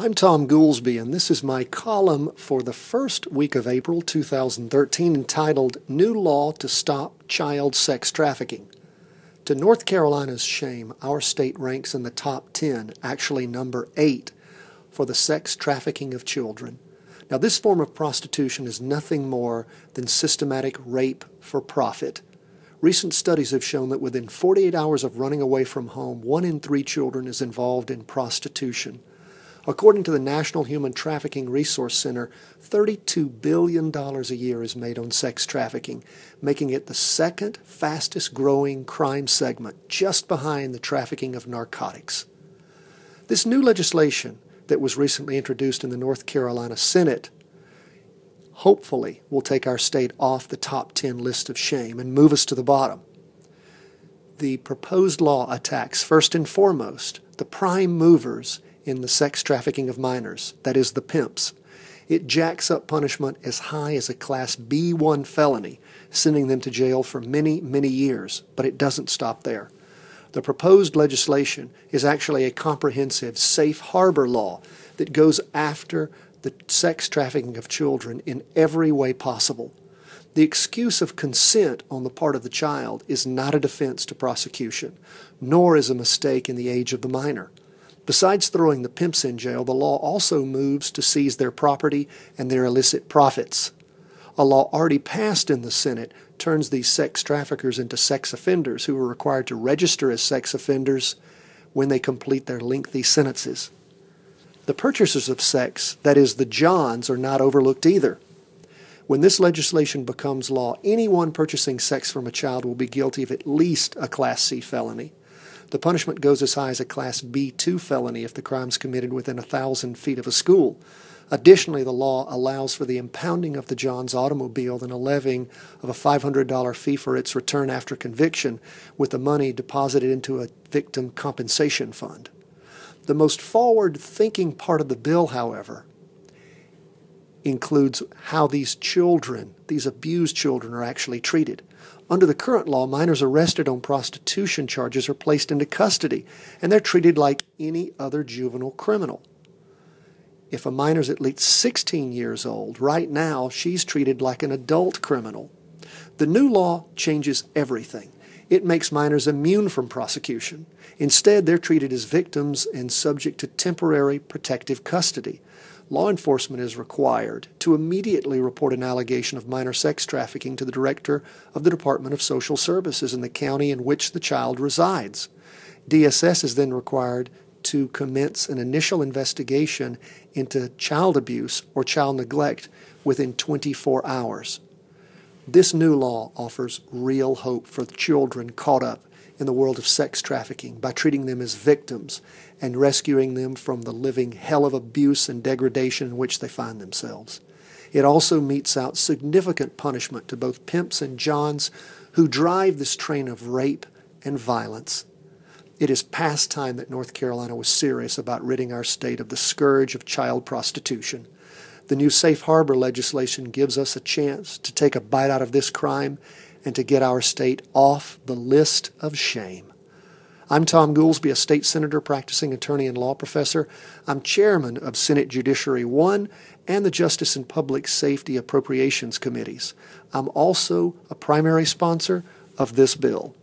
I'm Tom Goolsby, and this is my column for the first week of April 2013 entitled New Law to Stop Child Sex Trafficking. To North Carolina's shame, our state ranks in the top 10, actually number 8, for the sex trafficking of children. Now, this form of prostitution is nothing more than systematic rape for profit. Recent studies have shown that within 48 hours of running away from home, 1 in 3 children is involved in prostitution. According to the National Human Trafficking Resource Center, $32 billion a year is made on sex trafficking, making it the second fastest growing crime segment, just behind the trafficking of narcotics. This new legislation that was recently introduced in the North Carolina Senate hopefully will take our state off the top 10 list of shame and move us to the bottom. The proposed law attacks, first and foremost, the prime movers in the sex trafficking of minors, that is, the pimps. It jacks up punishment as high as a Class B1 felony, sending them to jail for many, many years, but it doesn't stop there. The proposed legislation is actually a comprehensive safe harbor law that goes after the sex trafficking of children in every way possible. The excuse of consent on the part of the child is not a defense to prosecution, nor is a mistake in the age of the minor. Besides throwing the pimps in jail, the law also moves to seize their property and their illicit profits. A law already passed in the Senate turns these sex traffickers into sex offenders who are required to register as sex offenders when they complete their lengthy sentences. The purchasers of sex, that is, the Johns, are not overlooked either. When this legislation becomes law, anyone purchasing sex from a child will be guilty of at least a Class C felony. The punishment goes as high as a Class B2 felony if the crime is committed within 1,000 feet of a school. Additionally, the law allows for the impounding of the John's automobile and a levying of a $500 fee for its return after conviction, with the money deposited into a victim compensation fund. The most forward-thinking part of the bill, however, includes how these children, these abused children, are actually treated. Under the current law, minors arrested on prostitution charges are placed into custody, and they're treated like any other juvenile criminal. If a minor is at least 16 years old, right now she's treated like an adult criminal. The new law changes everything. It makes minors immune from prosecution. Instead, they're treated as victims and subject to temporary protective custody. Law enforcement is required to immediately report an allegation of minor sex trafficking to the director of the Department of Social Services in the county in which the child resides. DSS is then required to commence an initial investigation into child abuse or child neglect within 24 hours. This new law offers real hope for children caught up in the world of sex trafficking by treating them as victims and rescuing them from the living hell of abuse and degradation in which they find themselves. It also metes out significant punishment to both pimps and Johns who drive this train of rape and violence. It is past time that North Carolina was serious about ridding our state of the scourge of child prostitution. The new safe harbor legislation gives us a chance to take a bite out of this crime and to get our state off the list of shame. I'm Tom Goolsby, a state senator, practicing attorney, and law professor. I'm chairman of Senate Judiciary 1 and the Justice and Public Safety Appropriations Committees. I'm also a primary sponsor of this bill.